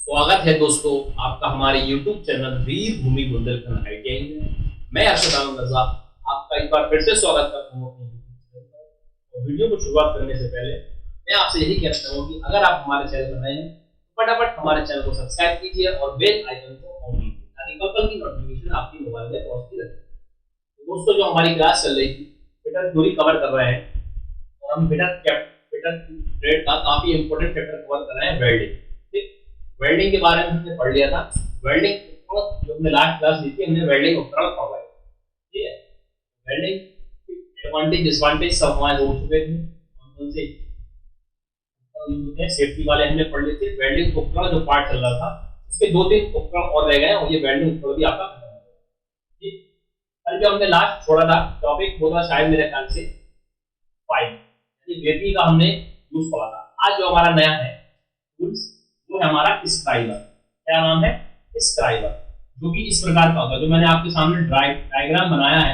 स्वागत है दोस्तों आपका हमारे YouTube चैनल वीर भूमि बुंदेलखंड ITI में। मैं अरशद आलम रजा आपका एक बार फिर से स्वागत करता हूँ अपने YouTube चैनल पर। और वीडियो को शुरुआत करने से पहले मैं आपसे यही कहना चाहूँगा कि अगर आप हमारे चैनल पर नए हैं तो फटाफट हमारे चैनल को सब्सक्राइब कीजिए और बेल आइकन को ऑन कीजिए ताकि कल की नोटिफिकेशन आपके मोबाइल में पहुँचती रहे। तो दोस्तों, जो हमारी क्लास चल रही थी फिटर थ्योरी कवर कर रहे हैं और हम फिटर ट्रेड का काफी इंपॉर्टेंट चैप्टर कवर कर रहे हैं, वेल्डिंग। वेल्डिंग के बारे में हमने पढ़ लिया था। वेल्डिंग जो हमने लास्ट क्लास ली थी, हमने वेल्डिंग उपकरण पढ़ा है। ठीक है, वेल्डिंग एडवांटेज डिसएडवांटेज सब हमारे हो चुके थे। कौन से सेफ्टी वाले हमने पढ़ लिए थे। वेल्डिंग उपकरण जो पार्ट चल रहा था उसके दो तीन उपकरण और रह गए और ये वेल्डिंग उपकरण भी आपका खत्म हो गया। ठीक, कल जो हमने लास्ट छोड़ा था टॉपिक वो था शायद मेरे ख्याल से पाइप यानी रेती का हमने यूज पढ़ा था। आज जो हमारा नया है टूल्स वो है हमारा स्क्राइबर। क्या नाम है? स्क्राइबर, जो कि इस प्रकार का होगा। जो मैंने आपके सामने डायग्राम बनाया है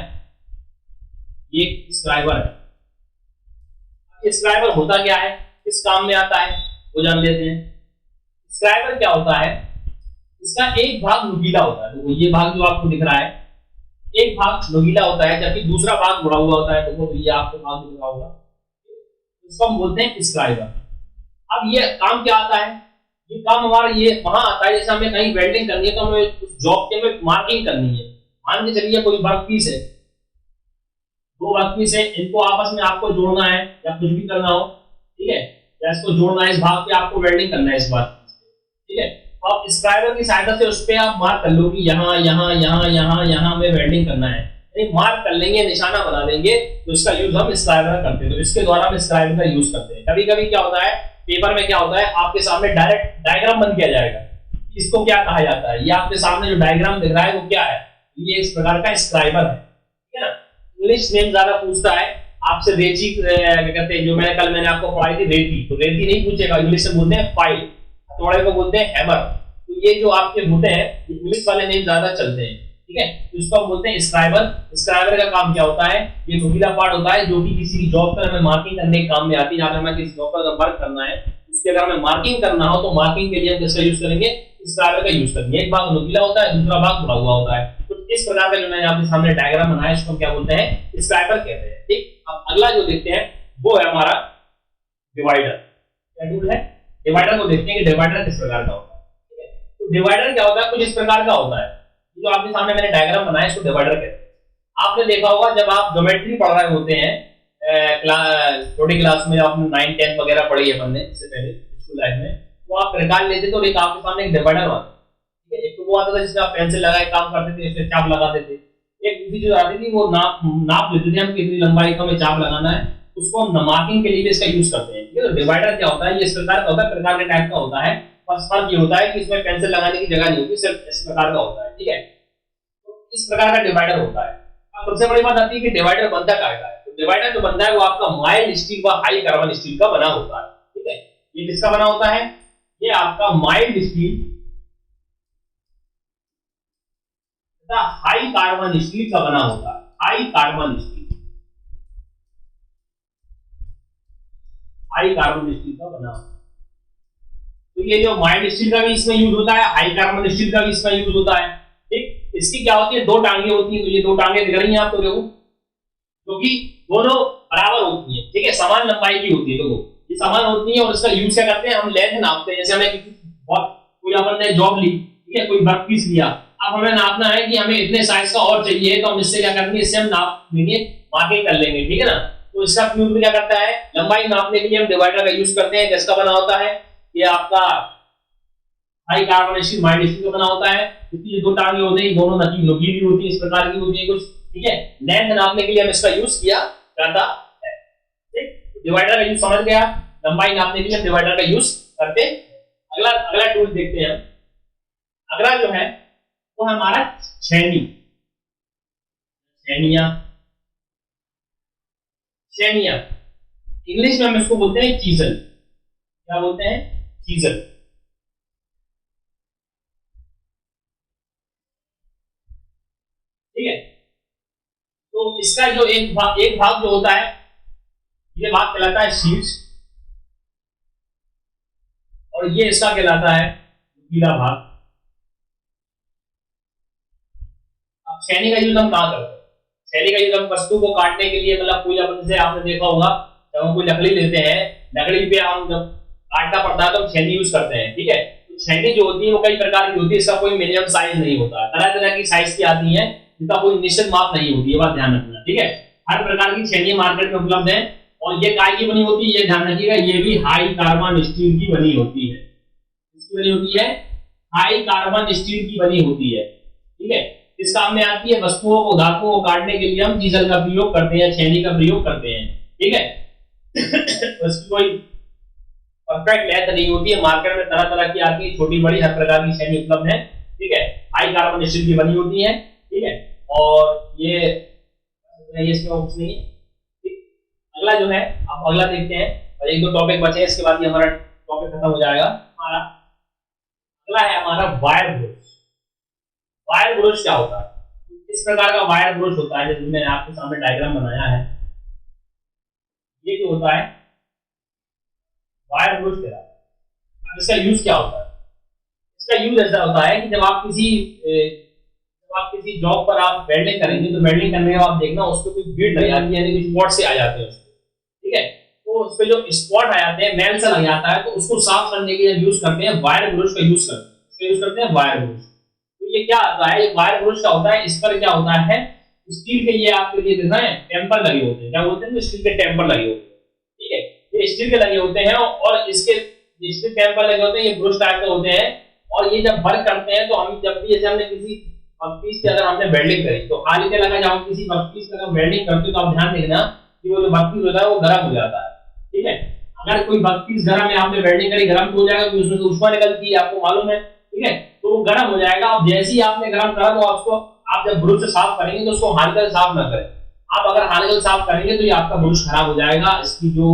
ये स्क्राइबर है। ये स्क्राइबर होता क्या है, किस काम में आता है वो जान लेते हैं। स्क्राइबर क्या होता है, इसका एक भाग नुकीला होता है। तो ये भाग जो आपको दिख रहा है एक भाग नुकीला होता है जबकि दूसरा भाग मुड़ा हुआ होता है। तो ये आपको भाग दिख रहा होगा, इसको हम बोलते हैं स्क्राइबर। अब ये काम क्या आता है, ये काम हमारा ये वहां आता है जैसे हमें कहीं वेल्डिंग करनी है तो हमें उस जॉब के में मार्किंग करनी है। मान के चलिए कोई वर्क पीस है, दो वर्क पीस है, इनको आपस में आपको जोड़ना है या कुछ भी करना हो, ठीक है, या इसको जोड़ना है, इस भाग पे आपको वेल्डिंग करना है इस बात, ठीक है। तो आप स्क्राइबर की सहायता से उस पर आप मार्क कर लो कि यहाँ यहाँ यहाँ यहाँ यहाँ हमें वेल्डिंग करना है। मार्क कर लेंगे, निशाना बना लेंगे, तो इसका यूज हम स्क्राइबर करते हैं। तो इसके द्वारा हम स्क्राइबर का यूज करते हैं। कभी कभी क्या होता है पेपर में, क्या होता है आपके सामने डायरेक्ट डायग्राम बन किया जाएगा। इसको क्या कहा जाता है, ये आपके सामने जो डायग्राम दिख रहा है वो क्या है, ये इस प्रकार का स्क्राइबर है, ठीक है ना। इंग्लिश नेम ज्यादा पूछता है आपसे, रेची कहते हैं, जो मैंने आपको पढ़ाई थी रेती, तो रेती नहीं पूछेगा, इंग्लिश में बोलते हैं फाइल, हथौड़े को बोलते हैं हैमर। तो ये जो आपके होते हैं इंग्लिश वाले नेम ज्यादा चलते हैं, ठीक है। तो इसको हम बोलते हैं स्क्राइबर। स्क्राइबर का काम क्या होता है, ये नुकीला पार्ट होता है जो कि किसी भी जॉब पर हमें मार्किंग करने के काम में आती है। जहां हमें किसी जॉब पर वर्क करना है उसके अगर हमें मार्किंग करना हो तो मार्किंग के लिए हम किसका यूज करेंगे, स्क्राइबर का यूज करेंगे। एक भाग नुकीला होता है, दूसरा भाग मुड़ा हुआ होता है। तो इस प्रकार का जो मैंने आपके सामने डायग्राम बनाया इसको क्या बोलते हैं, स्क्राइबर कहते हैं। ठीक, अब अगला जो देखते हैं वो है हमारा डिवाइडर। क्या टूल है, डिवाइडर को देखते हैं कि डिवाइडर किस प्रकार का होता है, ठीक है। तो डिवाइडर क्या होता है, कुछ इस प्रकार का होता है। जो आपके सामने मैंने डायग्राम बनाया इसको डिवाइडर कहते हैं। आपने देखा होगा जब आप ज्योमेट्री पढ़ रहे होते हैं छोटी क्लास में, आपने 9 10 वगैरह पढ़ी है हमने इससे पहले स्कूल लाइफ में, तो आप निकाल लेते तो एक आपके सामने एक डिवाइडर आता, ठीक है। एक तो वो आता था जिसमें आप पेंसिल लगाए काम करते थे, इससे चाप लगाते थे। एक दूसरी जो आती थी वो नाप लेते थे हम कितनी लंबाई का हमें चाप लगाना है, उसको हम मार्किंग के लिए भी इसका यूज करते हैं। ठीक है, तो डिवाइडर क्या होता है, ये इस प्रकार का होता है, प्रकार के टाइप का होता है। फर्स्ट फर्क ये होता है कि इसमें पेंसिल लगाने की जगह नहीं होती, सिर्फ इस प्रकार का होता है, ठीक है। तो इस प्रकार का डिवाइडर होता है। अब सबसे बड़ी बात आती है कि डिवाइडर बनता क्या है। तो डिवाइडर जो बनता है वो आपका माइल्ड स्टील व हाई कार्बन स्टील का बना होता है, ठीक है। ये किसका बना होता है, ये आपका माइल्ड स्टील तथा हाई कार्बन स्टील का बना होता है। High carbon steel, high carbon steel का बना होता है। तो ये जो माइल्ड स्टील का भी इसमें यूज होता है, हाई कार्बन स्टील का भी इसमें यूज होता है, ठीक। इसकी क्या होती है, दो टांगे होती है। तो ये दो टांगे दिख रही हैं आपको, देखो, क्योंकि दोनों बराबर होती हैं, ठीक है, समान लंबाई की होती है। देखो ये समान होती है और इसका यूज क्या करते हैं, हम लेंथ नापते हैं। जैसे हमें कोई अपन ने जॉब ली, ठीक है, कोई वर्क पीस लिया, अब हमें नापना है कि हमें इतने साइज का और चाहिए, तो हम इससे क्या करेंगे, इससे हम नाप लेंगे, मार्किंग कर लेंगे, ठीक है ना। तो इसका यूज क्या करता है, लंबाई नापने के लिए हम डिवाइडर का यूज करते हैं। जिसका बना होता है ये आपका high carbon steel, mild steel का बना होता है। क्योंकि ये दो टांगे होते हैं, दोनों नुकीली होती है, इस प्रकार की होती है कुछ, ठीक है। लेंथ नापने के लिए हम इसका यूज किया जाता है, ठीक। डिवाइडर का यूज समझ गया, लंबाई नापने के लिए हम डिवाइडर का यूज करते हैं। अगला टूल देखते हैं। अगला जो है वो है हमारा छेनी, छेनिया। इंग्लिश में हम इसको बोलते हैं चीजल। क्या बोलते हैं, चीजल, ठीक है। तो इसका जो एक भाग जो होता है, ये भाग कहलाता है शीर्ष और ये इसका कहलाता है नुकीला भाग। अब छेनी का यूज हम कहाँ करते हैं? छेनी का यूज हम वस्तु को काटने के लिए, मतलब कोई अपन से आपने देखा होगा जब हम कोई लकड़ी लेते हैं, लकड़ी पे हम जब काटना पड़ता है तो हम छेनी यूज करते हैं, ठीक है। तो छेनी जो होती है वो कई प्रकार की होती है, इसका कोई मिनिमम साइज नहीं होता, तरह तरह की साइज की आती है, इसका कोई निश्चित माप नहीं होती, ये बात ध्यान रखना, ठीक है। हर प्रकार की छेनी मार्केट में उपलब्ध है, और ये काय की बनी होती है, ये ध्यान रखिएगा, ये भी हाई कार्बन स्टील की बनी होती है। किसकी बनी होती है? हाई कार्बन स्टील की बनी होती है, ठीक है। इस काम में आती है, वस्तुओं को, धातुओं को काटने के लिए हम चीजल का प्रयोग करते हैं, छेनी का प्रयोग करते हैं, ठीक है। उसकी कोई परफेक्ट लेंथ नहीं होती है, मार्केट में तरह तरह की आती है, छोटी बड़ी हर प्रकार की छेनी उपलब्ध है, ठीक है। हाई कार्बन स्टील की बनी होती है, ठीक है। और ये इसमें कुछ नहीं है, ठीक। अगला जो है, अब अगला देखते हैं, और एक दो टॉपिक बचे हैं, इसके बाद ये हमारा टॉपिक खत्म हो जाएगा हमारा। अगला है हमारा वायर ब्रूश। वायर ब्रूश क्या होता है? इस प्रकार का वायर ब्रूश होता है, जैसे मैंने आपके सामने डायग्राम बनाया है, ये जो होता है वायर ब्रूश कह रहा है। अब इसका यूज क्या होता है? इसका यूज ऐसा होता है कि जब आप किसी जॉब पर आप वेल्डिंग करेंगे, तो वेल्डिंग करने के बाद देखना उसको कोई बीड लग जाती है, यानी कि स्पॉट से आ जाते हैं उसको, ठीक है। तो उस पे जो स्पॉट आ जाते हैं, मैल से लग जाता है, तो उसको साफ करने के लिए यूज करते हैं वायर ब्रूश का यूज करते हैं। इसका यूज करते हैं वायर ब्रूश। तो ये क्या आता है? ये वायर ब्रूश क्या होता है? इस पर क्या होता है, स्टील के, ये आपके लिए दिख रहा है, टेम्पर लगे होते हैं, क्या बोलते हैं? स्टील के टेम्पर लगे होते हैं, ठीक है। ये स्टील के लगे होते हैं, और इसके स्टील टेम्पर लगे होते हैं, ये ब्रूश टाइप के होते हैं, और ये जब वर्क करते हैं तो हम जब भी, जैसे हमने किसी वर्कपीस से अगर हमने वेल्डिंग करी, तो हाल ही लगा, जब हम किसी वर्कपीस पे अगर वेल्डिंग करते हो तो आप ध्यान देखना कि वो जो वर्कपीस होता है वो गर्म हो जाता है, ठीक है। अगर कोई वर्कपीस गर्म है, आपने वेल्डिंग करी, गर्म तो हो जाएगा, क्योंकि उसमें से ऊष्मा निकलती है, आपको मालूम है, ठीक है। तो वो गर्म हो जाएगा। अब जैसे ही आपने गर्म करा, तो आपको, आप जब ब्रूश से साफ करेंगे तो उसको हाथ से साफ ना करें। आप अगर हाथ से साफ करेंगे तो ये आपका ब्रूश खराब हो जाएगा, इसकी जो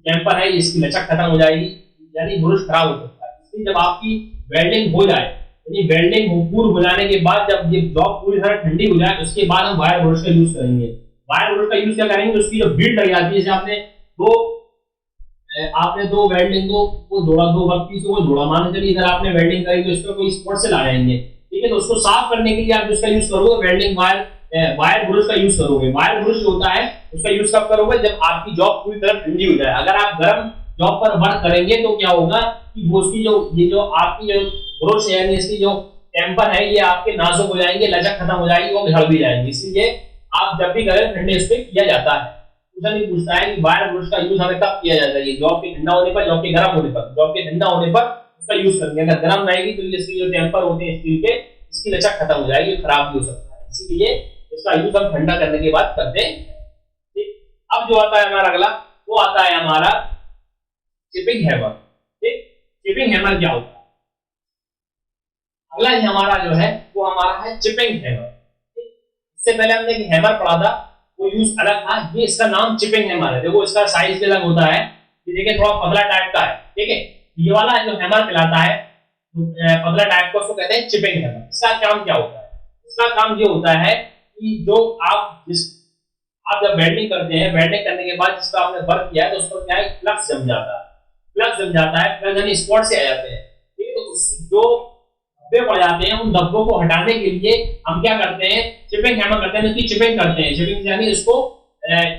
टेम्पर है इसकी लचक खत्म हो जाएगी, यानी ब्रूश खराब हो सकता है। इसलिए जब आपकी वेल्डिंग हो जाए, यानी वेल्डिंग पूर्ण हो जाने के बाद जब ये जॉब पूरी तरह ठंडी हो जाए, उसके बाद हम वायर ब्रूश का यूज करेंगे। वायर ब्रूश का यूज क्या करेंगे? उसकी जो बीड लग जाती है, जैसे आपने दो वेल्डिंग को जोड़ा, दो वर्कपीस को जोड़ा, मान लीजिए इधर आपने वेल्डिंग करी, तो इस पर कोई स्पॉट से ला जाएंगे, ठीक है। तो उसको साफ करने के लिए आप जिसका यूज करोगे, वेल्डिंग वायर ब्रूश का यूज करोगे। वायर ब्रूश जो होता है उसका यूज कब करोगे? जब आपकी जॉब पूरी तरह ठंडी हो जाए। अगर आप गर्म जॉब पर वर्क करेंगे तो क्या होगा कि उसकी जो आपकी जो ब्रूश है, यानी इसकी जो टेम्पर है, ये आपके नाजुक हो जाएंगे, लचक खत्म हो जाएगी, वो झड़ भी जाएंगे। इसलिए आप जब भी करें, ठंडे उस पर किया जाता है। नहीं पूछता है कि वायर ब्रूश का यूज हमें कब किया जाता है? जॉब के ठंडा होने पर, जॉब के गर्म होने पर। जॉब के ठंडा होने पर उसका यूज करेंगे। अगर गर्म रहेगी तो इसकी जो टेम्पर होते हैं स्टील के, इसकी लचक खत्म हो जाएगी, खराब भी हो सकता है। इसीलिए इसका यूज हम ठंडा करने के बाद करते हैं, ठीक। अब जो आता है हमारा अगला, वो आता है हमारा चिपिंग हैमर, ठीक। चिपिंग हैमर क्या होता है? अगला हमारा जो है वो हमारा है चिपिंग हैमर। इससे पहले हमने एक हैमर पढ़ा था, वो यूज अलग था, ये इसका नाम चिपिंग हैमर है। देखो इसका साइज भी अलग होता है, ये देखिए थोड़ा पतला टाइप का है, ठीक है। ये वाला जो हैमर कहलाता है पतला टाइप का, उसको कहते हैं चिपिंग हैमर। इसका काम क्या होता है? इसका काम ये होता है कि जो आप जब वेल्डिंग करते हैं, वेल्डिंग करने के बाद जिस पर आपने वर्क किया है, तो उस पर क्या है, फ्लक्स जम जाता है। फ्लक्स जम जाता है, फ्लक्स यानी स्पॉट से आ जाते हैं, ठीक है। तो जो धब्बे पड़ जाते हैं, उन धब्बों को हटाने के लिए हम क्या करते हैं? चिपिंग हैमर करते हैं, उसकी चिपिंग करते हैं। चिपिंग यानी उसको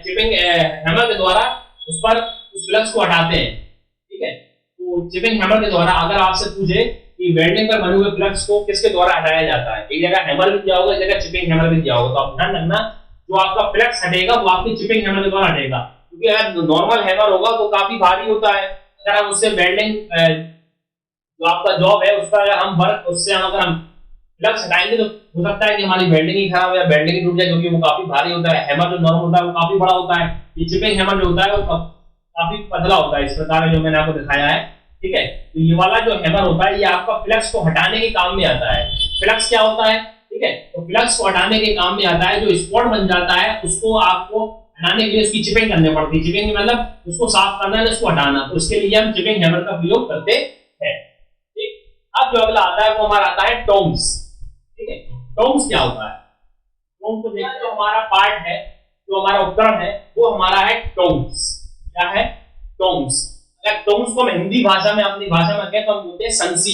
चिपिंग हैमर के द्वारा उस पर उस फ्लक्स को हटाते हैं, ठीक है। तो चिपिंग हैमर के द्वारा, अगर आपसे पूछे कि वेल्डिंग पर बने हुए फ्लक्स को किसके द्वारा हटाया जाता है, एक जगह हैमर भी दिया होगा, एक जगह चिपिंग हैमर भी दिया होगा, तो आप ध्यान रखना जो आपका फ्लक्स हटेगा वो आपकी चिपिंग हैमर के द्वारा हटेगा। क्योंकि अगर नॉर्मल हैमर होगा तो काफी भारी होता है, अगर हम उससे वेल्डिंग जो आपका जॉब है उसका हम वर्क, उससे अगर हम फ्लक्स हटाएंगे तो हो सकता है कि हमारी वेल्डिंग ही खराब या वेल्डिंग ही टूट जाए, क्योंकि वो काफी भारी होता है। हैमर जो नॉर्मल होता है वो काफी बड़ा होता है, ये चिपिंग हैमर जो होता है वो काफी पतला होता है, इस प्रकार जो मैंने आपको दिखाया है, ठीक है। तो ये वाला जो हैमर होता है, ये आपका फ्लक्स को हटाने के काम में आता है। फ्लक्स क्या होता है, ठीक है। तो फ्लक्स को हटाने के काम में आता है, जो स्पॉट बन जाता है उसको आपको हटाने के लिए उसकी चिपिंग करनी पड़ती है। चिपिंग मतलब उसको साफ करना है, उसको हटाना, तो उसके लिए हम चिपिंग हैमर का प्रयोग करते हैं, ठीक। अब जो अगला आता है वो हमारा आता है टोंग्स, ठीक है। टोंग्स क्या होता है? टोंग्स को देखते जो हमारा पार्ट है, जो हमारा उपकरण है, वो हमारा है टोंग्स। क्या है? टोंग्स। अगर टोंग्स को हम हिंदी भाषा में, अपनी भाषा में कहें तो हम बोलते हैं संसी,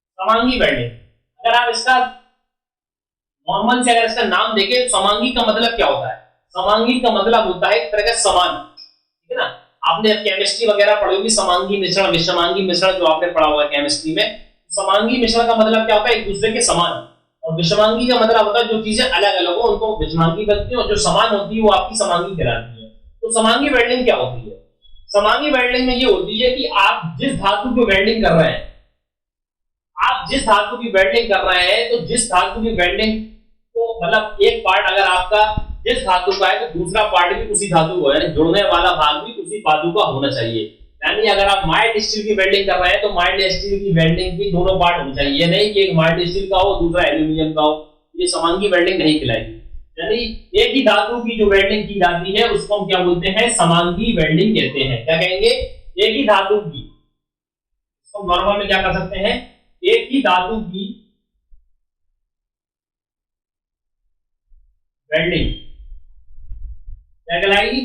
समांगी वेल्डिंग, अगर आप इसका नॉर्मल से अगर इसका नाम देखें, समांगी का मतलब क्या होता है? समांगी का मतलब होता है एक तरह का समान, ठीक है ना। आपने केमिस्ट्री वगैरह पढ़ी होगी, समांगी मिश्रण, विषमांगी मिश्रण जो आपने पढ़ा होगा केमिस्ट्री में। समांगी मिश्रण का मतलब क्या होता है? एक दूसरे के समान। और विषमांगी का मतलब होता है जो चीजें अलग अलग हो उनको विषमांगी बनती है, और जो समान होती है वो आपकी समांगी कहलाती है। तो समांगी वेल्डिंग क्या होती है? समांगी वेल्डिंग में ये होती है कि आप जिस धातु की वेल्डिंग कर रहे हैं, आप जिस धातु की वेल्डिंग कर रहे हैं, तो जिस धातु की वेल्डिंग को मतलब एक पार्ट अगर आपका जिस धातु का है तो दूसरा पार्ट भी उसी धातु का है, जुड़ने वाला भाग भी उसी धातु का होना चाहिए। यानी अगर आप माइल्ड स्टील की वेल्डिंग कर रहे हैं तो माइल्ड स्टील की वेल्डिंग की दोनों पार्ट होने चाहिए, नहीं कि एक माइल्ड स्टील का हो दूसरा एल्यूमिनियम का हो, ये समांगी वेल्डिंग नहीं कहलाएगी। यानी एक ही धातु की जो वेल्डिंग की जाती है उसको हम क्या बोलते हैं? समांगी वेल्डिंग कहते हैं। क्या कहेंगे? एक ही धातु की, इसको नॉर्मल में क्या कर सकते हैं? एक ही धातु की वेल्डिंग क्या कहलाएगी?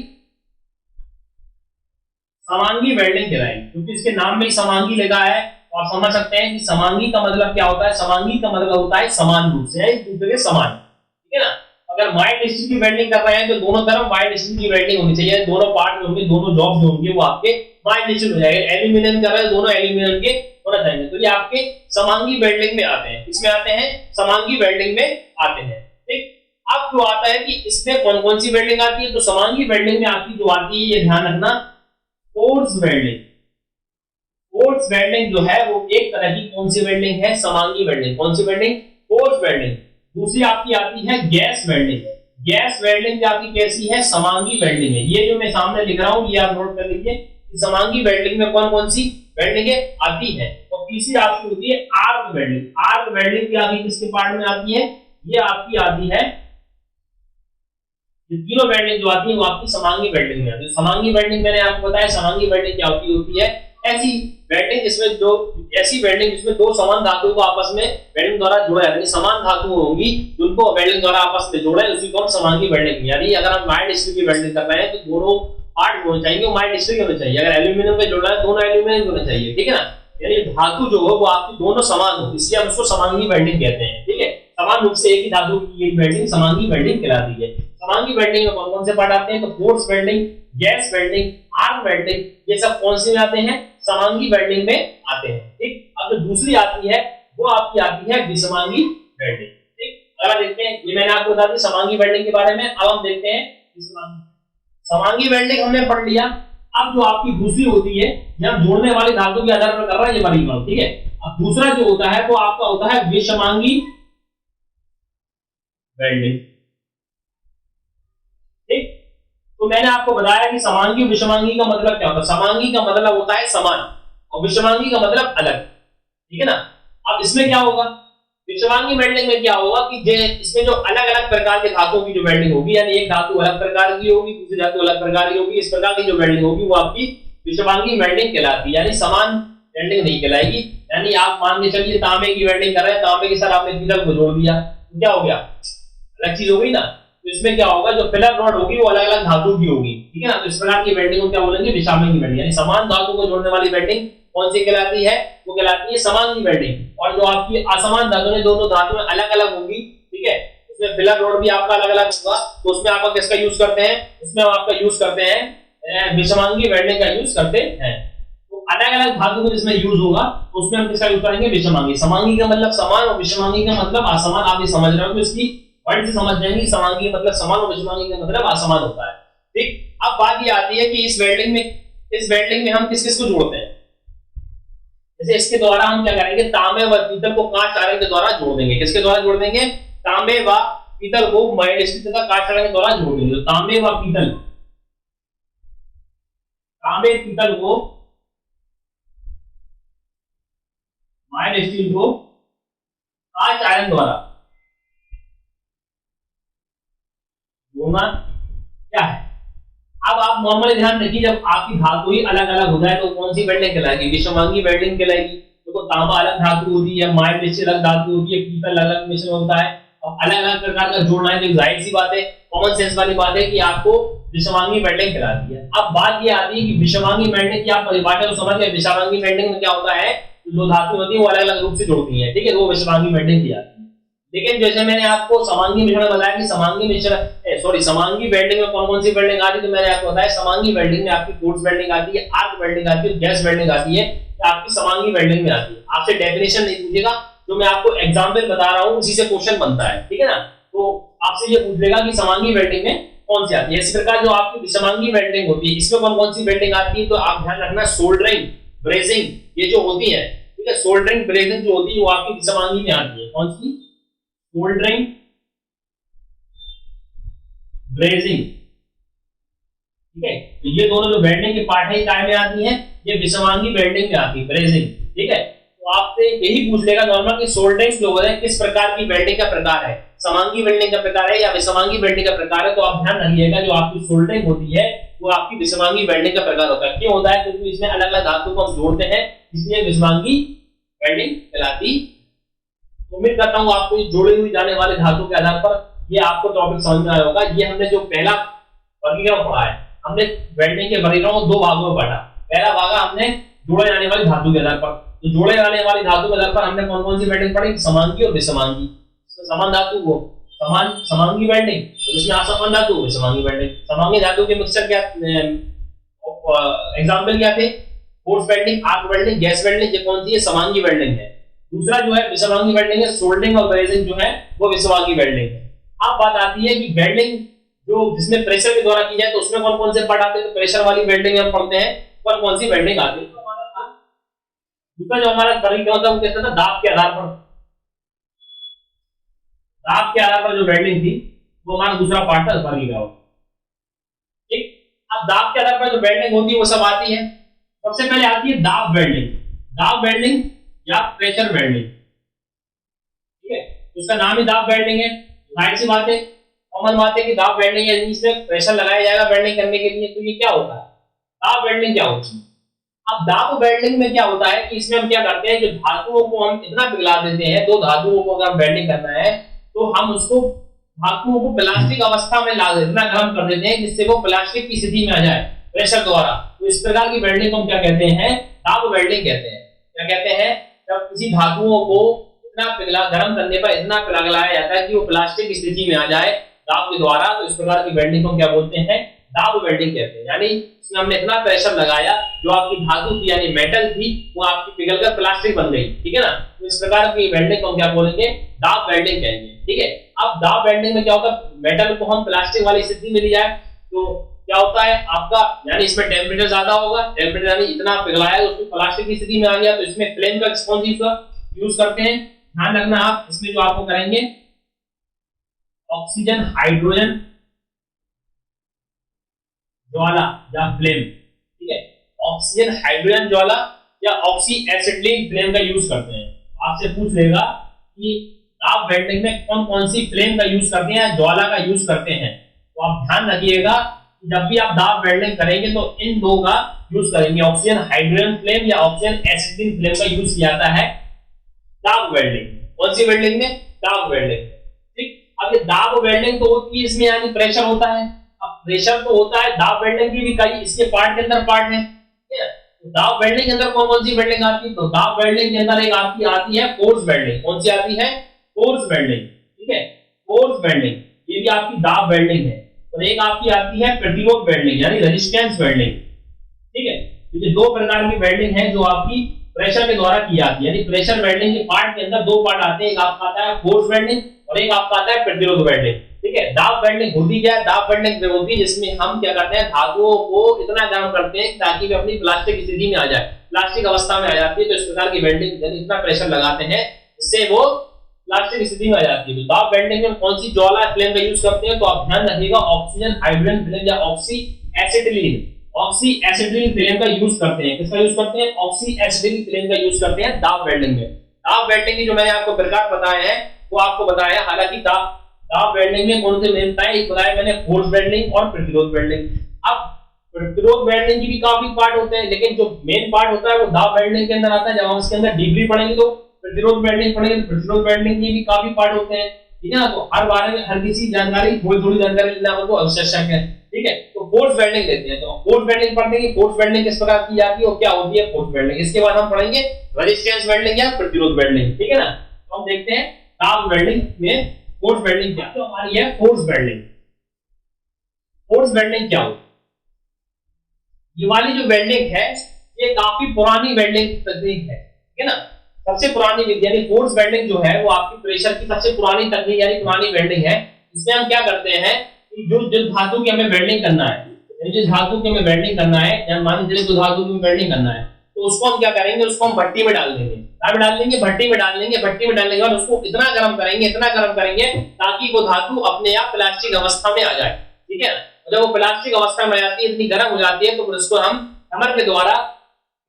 समांगी वेल्डिंग कहलाएगी, क्योंकि इसके नाम में ही समांगी लगा है। और आप समझ सकते हैं कि समांगी का मतलब क्या होता है? समांगी का मतलब होता है समान रूप से, एक दूसरे के समान, ठीक है ना। अगर माइल्ड स्टील की वेल्डिंग कर रहे हैं तो दोनों तरफ माइल्ड स्टील की वेल्डिंग होनी चाहिए, दोनों पार्ट जो होंगे, दोनों जॉब जो होंगे वो आपके माइल्ड स्टील हो जाएंगे। एल्यूमिनियम कर रहे हैं, दोनों एल्यूमिनियम के होना चाहिए, तो ये आपके समांगी वेल्डिंग में आते हैं। इसमें आते हैं, समांगी वेल्डिंग में आते हैं, ठीक। अब जो आता है कि इसमें कौन कौन सी वेल्डिंग आती है, तो समांगी वेल्डिंग में आपकी जो आती है, ये ध्यान रखना, फोर्स वेल्डिंग। फोर्स वेल्डिंग जो है वो एक तरह की कौन सी वेल्डिंग है? समांगी वेल्डिंग। कौन सी वेल्डिंग? Force welding. दूसरी आपकी आती है गैस वेल्डिंग। गैस वेल्डिंग आपकी कैसी है? समांगी वेल्डिंग है। ये जो मैं सामने लिख रहा हूं ये आप नोट कर लीजिए, समांगी वेल्डिंग में कौन कौन सी वेल्डिंग आती है। और तीसरी आपकी होती है आर्क वेल्डिंग। आर्क वेल्डिंग की आगे किसके पार्ट में आती है? ये आपकी आती है, ये तीनों वेल्डिंग जो आती है वो आपकी समांगी वेल्डिंग में आती है। समांगी वेल्डिंग मैंने आपको बताया, समांगी वेल्डिंग क्या होती है? ऐसी वेल्डिंग इसमें जो ऐसी वेल्डिंग जिसमें दो समान धातुओं को आपस में वेल्डिंग द्वारा जोड़ा जाता है। समान धातु होंगी जिनको वेल्डिंग द्वारा आपस में जोड़ा है, उसी को हम समांगी वेल्डिंग। यानी अगर हम माइल्ड स्टील की वेल्डिंग कर रहे हैं तो दोनों पार्ट होने चाहिए, माइल्ड स्टील होने चाहिए। अगर एल्यूमिनियम पे जोड़ना है दोनों एल्यूमिनियम होने चाहिए, ठीक है ना। यानी धातु जो हो वो आपकी दोनों समान हो, इसलिए हम उसको समांगी वेल्डिंग कहते हैं, ठीक है। समान रूप से एक ही धातु की एक वेल्डिंग समांगी वेल्डिंग कहलाती है। समांगी वेल्डिंग में कौन कौन से पार्ट आते हैं? तो force welding, gas welding, arc welding, ये सब कौन से में आते हैं? समांगी वेल्डिंग में आते हैं, ठीक। अब जो दूसरी आती है वो आपकी आती है विषमांगी वेल्डिंग, ठीक। अगर देखते हैं, ये मैंने आपको बता दी समांगी वेल्डिंग के बारे में। अब हम देखते हैं विषमांगी। समांगी वेल्डिंग हमने पढ़ लिया। अब जो आपकी दूसरी होती है, जब जोड़ने वाली धातु के आधार पर कर रहा है, ये वाली, ठीक है। अब दूसरा जो होता है वो आपका होता है विषमांगी वेल्डिंग, ठीक। तो मैंने आपको बताया कि समांगी और विषमांगी का मतलब क्या होता है। समांगी का मतलब होता है समान और विषमांगी का मतलब अलग, ठीक है ना। अब इसमें क्या होगा? विषमांगी वेल्डिंग में क्या होगा कि इसमें जो अलग अलग प्रकार के धातुओं की जो वेल्डिंग होगी, यानी एक धातु अलग प्रकार की होगी, दूसरी धातु अलग प्रकार की होगी, इस प्रकार की जो वेल्डिंग होगी वो आपकी विषमांगी वेल्डिंग कहलाती है। यानी समान वेल्डिंग नहीं कहलाएगी। यानी आप मान के चलिए तांबे की वेल्डिंग कर रहे हैं, तांबे के साथ आपने पीतल को जोड़ दिया, तो क्या हो गया? अलग चीज हो गई ना। तो इसमें क्या होगा? जो फिलर रॉड होगी वो अलग अलग धातु की होगी, ठीक है ना। तो इस प्रकार की वेल्डिंग को क्या बोलेंगे? विषमांगी वेल्डिंग। यानी समान धातु को जोड़ने वाली वेल्डिंग कौन सी कहलाती है? वो कहलाती है समांगी वेल्डिंग। और जो आपकी असमान धातु है, दोनों धातुएं अलग अलग होंगी, ठीक है, उसमें फिलर रॉड भी आपका अलग अलग होगा, तो उसमें आप किसका यूज करते हैं? उसमें हम आपका यूज करते हैं विषमांगी वेल्डिंग का यूज करते हैं। तो अलग अलग धातु को जिसमें यूज होगा तो उसमें हम किसका यूज करेंगे? विषमांगी। समांगी का मतलब समान और विषमांगी का मतलब असमान। आप ये समझ रहे हो, तो इसकी वर्ड से समझ जाएंगे। समांगी मतलब समान और विषमांगी का मतलब असमान होता है, ठीक। अब बात ये आती है कि इस वेल्डिंग में हम किस किस को जोड़ते हैं। जैसे इसके द्वारा हम क्या करेंगे? तांबे व पीतल को कांच आयरन के द्वारा जोड़ देंगे। किसके द्वारा जोड़ देंगे? तांबे व पीतल को माइल्ड स्टील तथा कांच आयरन के द्वारा जोड़ देंगे। तो तांबे पीतल को माइल्ड स्टील को कांच आयरन द्वारा जोड़ना क्या है? अब आप नॉर्मली ध्यान रखिए, जब आपकी धातु ही अलग अलग हो जाए तो कौन सी वेल्डिंग कहलाएगी? विषमांगी वेल्डिंग कहलाएगी। तो तांबा अलग धातु होती है, माइल्ड स्टील अलग धातु होती है, पीतल अलग मिश्रण होता है। अब अलग अलग प्रकार का जोड़ना है, तो जाहिर सी बात है, कॉमन सेंस वाली बात है कि आपको विषमांगी वेल्डिंग कहलाती है। अब बात ये आती है कि विषमांगी वेल्डिंग की आप परिभाषा तो समझ गए। विषमांगी वेल्डिंग में क्या होता है जो धातु होती है वो अलग अलग रूप से जुड़ती है, ठीक है, वो विषमांगी वेल्डिंग की जाती है। लेकिन जैसे मैंने आपको समांगी मिश्रण बताया कि समांगी वेल्डिंग में कौन कौन सी वेल्डिंग आती है, तो मैंने आपको बताया समांगी वेल्डिंग में आपकी फोर्स वेल्डिंग आती है, आर्क वेल्डिंग आती है, गैस वेल्डिंग आती है, आपकी समांगी वेल्डिंग में आती है। आपसे डेफिनेशन नहीं पूछेगा, जो मैं आपको एग्जांपल बता रहा हूं उसी से क्वेश्चन बनता है, ठीक है ना। तो आपसे ये पूछ लेगा कि समांगी वेल्डिंग में कौन सी आती है। इसी प्रकार जो आपकी विषमांगी वेल्डिंग होती है इसमें कौन कौन सी वेल्डिंग आती है, तो आप ध्यान रखना सोल्डरिंग, ब्रेजिंग, ये जो होती है, ठीक है, सोल्डरिंग ब्रेजिंग जो होती है वो आपकी विषमांगी में आती है। कौन सी? सोल्डरिंग, ब्रेजिंग, ठीक है। तो ये दोनों जो वेल्डिंग के पार्ट है काय में आती है, ये विषमांगी वेल्डिंग में आती है, ब्रेजिंग, ठीक है। तो आपसे यही पूछ लेगा नॉर्मल कि सोल्डरिंग जो है किस प्रकार की वेल्डिंग का प्रकार है, समांगी वेल्डिंग का प्रकार है या विषमांगी वेल्डिंग का प्रकार है। तो आप ध्यान रखिएगा जो आपकी सोल्डरिंग होती है वो आपकी विषमांगी वेल्डिंग का प्रकार होता है। क्यों होता है? क्योंकि इसमें अलग अलग धातु को हम जोड़ते हैं, इसलिए विषमांगी वेल्डिंग कहलाती। उम्मीद करता हूं आपको जोड़ी हुई जाने वाले धातु के आधार पर ये आपको टॉपिक समझ में आया होगा। ये हमने जो पहला वर्गीकरण पढ़ा है, हमने वेल्डिंग के वर्गीकरण को दो भागों में बांटा। पहला भाग हमने जोड़े जाने वाली धातु के आधार पर, तो जोड़े जाने वाली धातु के आधार पर हमने कौन कौन सी वेल्डिंग पढ़ी, समांगी और विषमांगी। इसमें समान धातु को समांगी वेल्डिंग, जिसमें असमान धातु विषमांगी वेल्डिंग। समांगी धातु के मिक्सचर क्या एग्जांपल क्या थे, force welding, arc welding, gas welding, ये कौन सी है, समांगी वेल्डिंग है। दूसरा जो है विषमांगी वेल्डिंग है, सोल्डरिंग और ब्रेजिंग जो है वो विषमांगी वेल्डिंग है। अब बात आती है कि वेल्डिंग जो जिसमें प्रेशर के द्वारा की जाए तो उसमें कौन कौन से पार्ट आते हैं, तो प्रेशर वाली वेल्डिंग हम पढ़ते हैं, कौन कौन सी वेल्डिंग आती है। दूसरा जो हमारा तरीका होता है वो कहते हैं दाब के आधार पर, दाब के आधार पर जो वेल्डिंग थी वो हमारा दूसरा पार्ट है वर्गीकरण, ठीक। अब दाब के आधार पर जो वेल्डिंग होती है वो सब आती है। सबसे पहले आती है दाब वेल्डिंग, दाब वेल्डिंग या प्रेशर वेल्डिंग, ठीक है। उसका नाम ही दाब वेल्डिंग है, जाहिर सी बात है, कॉमन बात है कि दाब वेल्डिंग है, इसमें प्रेशर लगाया जाएगा वेल्डिंग करने के लिए। तो ये क्या होता है, दाब वेल्डिंग क्या होती है। अब दाब वेल्डिंग में क्या होता है कि इसमें हम क्या करते हैं, जो धातुओं को हम इतना पिघला देते हैं, दो धातुओं को अगर वेल्डिंग करना है तो हम उसको धातुओं को प्लास्टिक अवस्था में ला देते, इतना गर्म कर देते हैं जिससे वो प्लास्टिक की स्थिति में आ जाए प्रेशर द्वारा। तो इस प्रकार की वेल्डिंग को हम क्या कहते हैं, दाब वेल्डिंग कहते हैं। क्या कहते हैं, जब किसी धातुओं को इतना पिघला गर्म करने पर इतना पिघलाया जाता है कि वो प्लास्टिक की स्थिति में आ जाए दाब के द्वारा, तो इस प्रकार की वेल्डिंग को क्या बोलते हैं, दाब वेल्डिंग कहते हैं। यानी इसमें हमने इतना प्रेशर लगाया, जो आपकी धातु थी यानी मेटल थी वो आपकी पिघलकर प्लास्टिक बन गई, ठीक है ना। तो इस प्रकार की वेल्डिंग को हम क्या बोलेंगे, दाब वेल्डिंग कहेंगे, ठीक है। अब दाब वेल्डिंग में क्या होगा, मेटल को हम प्लास्टिक वाली स्थिति में ले जाए तो क्या होता है आपका, यानी इसमें टेम्परेचर ज्यादा होगा, टेम्परेचर यानी इतना पिघलाया उसको प्लास्टिक की स्थिति में आ गया, तो इसमें फ्लेम का कौन सी यूज करते हैं, ध्यान रखना आप। इसमें जो आपको करेंगे ऑक्सीजन हाइड्रोजन ज्वाला या फ्लेम, ठीक है, ऑक्सीजन हाइड्रोजन ज्वाला या ऑक्सी एसिटिलीन फ्लेम का यूज करते हैं। आपसे पूछ लेगा कि दाब वेल्डिंग में कौन कौन सी फ्लेम का यूज करते हैं, ज्वाला का यूज करते हैं। तो आप ध्यान रखिएगा जब भी आप दाब वेल्डिंग करेंगे तो इन दो का यूज करेंगे, ऑक्सीजन हाइड्रोजन फ्लेम या ऑक्सीजन एसिटिलीन फ्लेम का यूज किया जाता है दाब वेल्डिंग। कौन सी वेल्डिंग में, दाब वेल्डिंग, ठीक। अब ये दाब वेल्डिंग तो होती है, इसमें यानी प्रेशर होता है। अब प्रेशर तो होता है, दाब वेल्डिंग की भी कई इसके पार्ट के अंदर पार्ट है, ठीक है। तो दाब वेल्डिंग के अंदर कौन कौन सी वेल्डिंग आती है, तो दाब वेल्डिंग के अंदर एक आपकी आती है फोर्स वेल्डिंग। कौन सी आती है, फोर्स वेल्डिंग, ठीक है, फोर्स वेल्डिंग, ये भी आपकी दाब वेल्डिंग है। और एक आपकी आती है प्रतिरोध वेल्डिंग यानी रेजिस्टेंस वेल्डिंग, ठीक है। तो ये दो प्रकार की वेल्डिंग है जो आपकी प्रेशर के द्वारा की जाती है। यानी प्रेशर वेल्डिंग के पार्ट के अंदर दो पार्ट आते हैं, एक आपका आता है फोर्स वेल्डिंग और एक आपका आता है प्रतिरोध वेल्डिंग, ठीक है। दाब वेल्डिंग होती क्या है, दाब वेल्डिंग वे होती है जिसमें हम क्या करते हैं, धातुओं को इतना गर्म करते हैं ताकि वे अपनी प्लास्टिक स्थिति में आ जाए, प्लास्टिक अवस्था में आ जाती है। तो इस प्रकार की वेल्डिंग यानी इतना प्रेशर लगाते हैं जिससे वो प्लास्टिक स्थिति में आ जाती है। तो दाब वेल्डिंग में कौन सी ज्वाला फ्लेम का यूज करते हैं, तो आप ध्यान रखिएगा ऑक्सीजन हाइड्रोजन फ्लेम या oxy acetylene, oxy acetylene flame का यूज करते हैं। किसका यूज करते हैं, ऑक्सी एसिटिलीन फ्लेम का यूज करते हैं दाब वेल्डिंग में। दाब वेल्डिंग की जो मैंने आपको प्रकार बताए हैं वो आपको बताया, हालांकि दाब वेल्डिंग में कौन से मेन था, एक बताया मैंने फोर्स वेल्डिंग और प्रतिरोध वेल्डिंग। अब प्रतिरोध वेल्डिंग की भी काफी पार्ट होते हैं, लेकिन जो मेन पार्ट होता है वो दाब वेल्डिंग के अंदर आता है। जब हम इसके अंदर डीपली पढ़ेंगे तो प्रतिरोध वेल्डिंग पढ़ेंगे, तो प्रतिरोध वेल्डिंग की भी काफी पार्ट होते हैं, ठीक है ना। तो हर बारे में हर किसी जानकारी थोड़ी थोड़ी जानकारी लेना आपको आवश्यक है, ठीक है। तो फोर्स वेल्डिंग लेते हैं, तो फोर्स वेल्डिंग पढ़ते हैं कि फोर्स वेल्डिंग किस प्रकार की जाती है और क्या होती है फोर्स वेल्डिंग। इसके बाद हम पढ़ेंगे रेजिस्टेंस वेल्डिंग या प्रतिरोध वेल्डिंग, ठीक है ना। तो हम देखते हैं दाब वेल्डिंग में फोर्स वेल्डिंग क्या, तो हमारी है फोर्स वेल्डिंग। फोर्स वेल्डिंग क्या होती है? ये वाली जो वेल्डिंग है ये काफी पुरानी वेल्डिंग तकनीक है, ठीक है ना। सबसे पुरानी विधि यानी फोर्स वेल्डिंग जो है वो आपकी प्रेशर की सबसे पुरानी तकनीक यानी पुरानी वेल्डिंग है। इसमें हम क्या करते हैं कि जो जिस धातु की हमें वेल्डिंग करना है, जिस धातु की हमें वेल्डिंग करना है, या मान लीजिए जो धातु की वेल्डिंग करना है, तो उसको हम क्या करेंगे, उसको हम भट्टी में डाल देंगे। क्या डाल देंगे? भट्टी में डाल देंगे। भट्टी में डालने के बाद उसको इतना गर्म करेंगे ताकि वो धातु अपने आप प्लास्टिक अवस्था में आ जाए, ठीक है। जब वो प्लास्टिक अवस्था में आ जाती है, इतनी गर्म हो जाती है, तो फिर उसको हम हैमर के द्वारा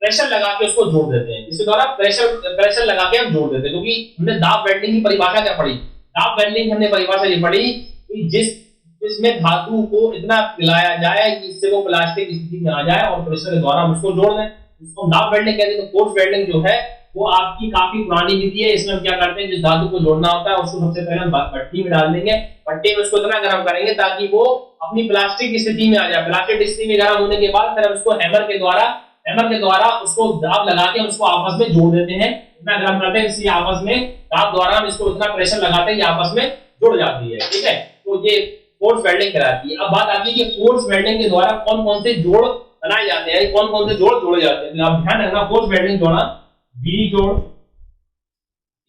प्रेशर लगा के उसको जोड़ देते हैं। इसके द्वारा प्रेशर लगा के हम जोड़ देते हैं, क्योंकि हमने दाब वेल्डिंग की परिभाषा क्या पढ़ी? दाब वेल्डिंग हमने परिभाषा ये पढ़ी कि जिसमें धातु को इतना पिलाया जाए कि इससे वो प्लास्टिक स्थिति में आ जाए और प्रेशर के द्वारा हम उसको जोड़ दें, इसको हम दाब वेल्डिंग कहते हैं। तो फोर्स वेल्डिंग जो है वो आपकी काफी पुरानी विधि है। इसमें हम क्या करते हैं, जिस धातु को जोड़ना होता है उसको सबसे पहले हम भट्टी में डाल देंगे। भट्टी में उसको इतना गर्म करेंगे ताकि वो अपनी प्लास्टिक की स्थिति में आ जाए। प्लास्टिक स्थिति में गर्म होने के बाद फिर हम उसको हैमर के द्वारा उसको दाब लगा के उसको आपस में जोड़ देते हैं। इतना गर्म करते हैं इसी आपस में दाब द्वारा हम इसको इतना प्रेशर लगाते हैं ये आपस में जुड़ जाती है, ठीक है। तो ये फोर्स वेल्डिंग कराती है। अब बात आती है कि फोर्स वेल्डिंग के द्वारा कौन कौन से जोड़ बनाए जाते हैं, कौन कौन से जोड़ जोड़े जाते हैं। तो आप ध्यान रखना, फोर्स वेल्डिंग जोड़ा बी जोड़,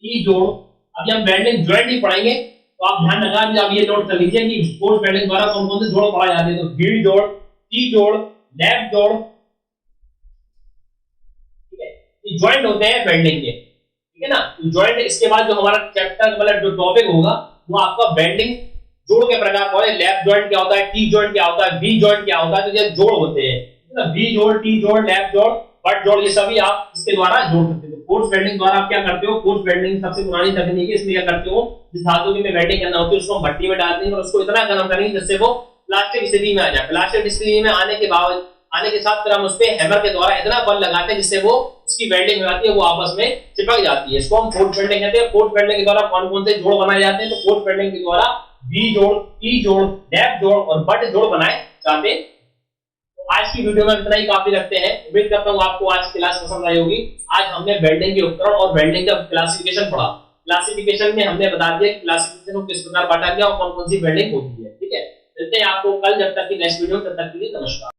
ई जोड़। अभी हम वेल्डिंग ज्वाइंट ही पढ़ेंगे, तो आप ध्यान रखना, आप ये नोट कर लीजिए कि फोर्स वेल्डिंग द्वारा कौन कौन से जोड़ पढ़ाए जाते हैं। तो बी जोड़, टी जोड़, लैप जोड़, ठीक है, ये ज्वाइंट होते हैं वेल्डिंग के, ठीक है ना। तो ज्वाइंट, इसके बाद जो हमारा चैप्टर मतलब जो टॉपिक होगा वो आपका वेल्डिंग जोड़ के प्रकार कौन है। लैप ज्वाइंट क्या होता है, टी ज्वाइंट क्या होता है, बी ज्वाइंट क्या होता है। तो ये जोड़ होते हैं, बी जोड़, टी जोड़, लैप जोड़, बट जोड़, ये सभी आप इसके द्वारा जोड़ सकते हो। फोर्स वेल्डिंग द्वारा आप क्या करते हो, फोर्स वेल्डिंग सबसे पुरानी तकनीक है। इसमें क्या करते हो, जिस धातु की में वेल्डिंग करना होती है उसको हम भट्टी में डाल देंगे और उसको इतना गर्म करेंगे जिससे वो प्लास्टिक स्थिति में आ जाए। प्लास्टिक स्थिति में आने के साथ फिर हम उस पे हैमर के द्वारा इतना बल लगाते हैं जिससे वो उसकी वेल्डिंग हो जाती है, वो आपस में चिपक जाती है। इसको हम फोर्स वेल्डिंग कहते हैं। फोर्स वेल्डिंग के द्वारा कौन कौन से जोड़ बनाए जाते हैं, तो फोर्स वेल्डिंग के द्वारा बी जोड़, टी जोड़, लैप जोड़ और बट जोड़ बनाए जाते हैं। आज की वीडियो में इतना ही काफी रखते हैं। उम्मीद करता हूँ आपको आज की क्लास पसंद आई होगी। आज हमने वेल्डिंग के उपकरण और वेल्डिंग का क्लासिफिकेशन पढ़ा। क्लासिफिकेशन में हमने बता दिया क्लासिफिकेशन को किस प्रकार बांटा गया और कौन कौन सी वेल्डिंग होती है, ठीक है। मिलते हैं आपको कल, जब तक की नेक्स्ट वीडियो, तब तक के लिए नमस्कार।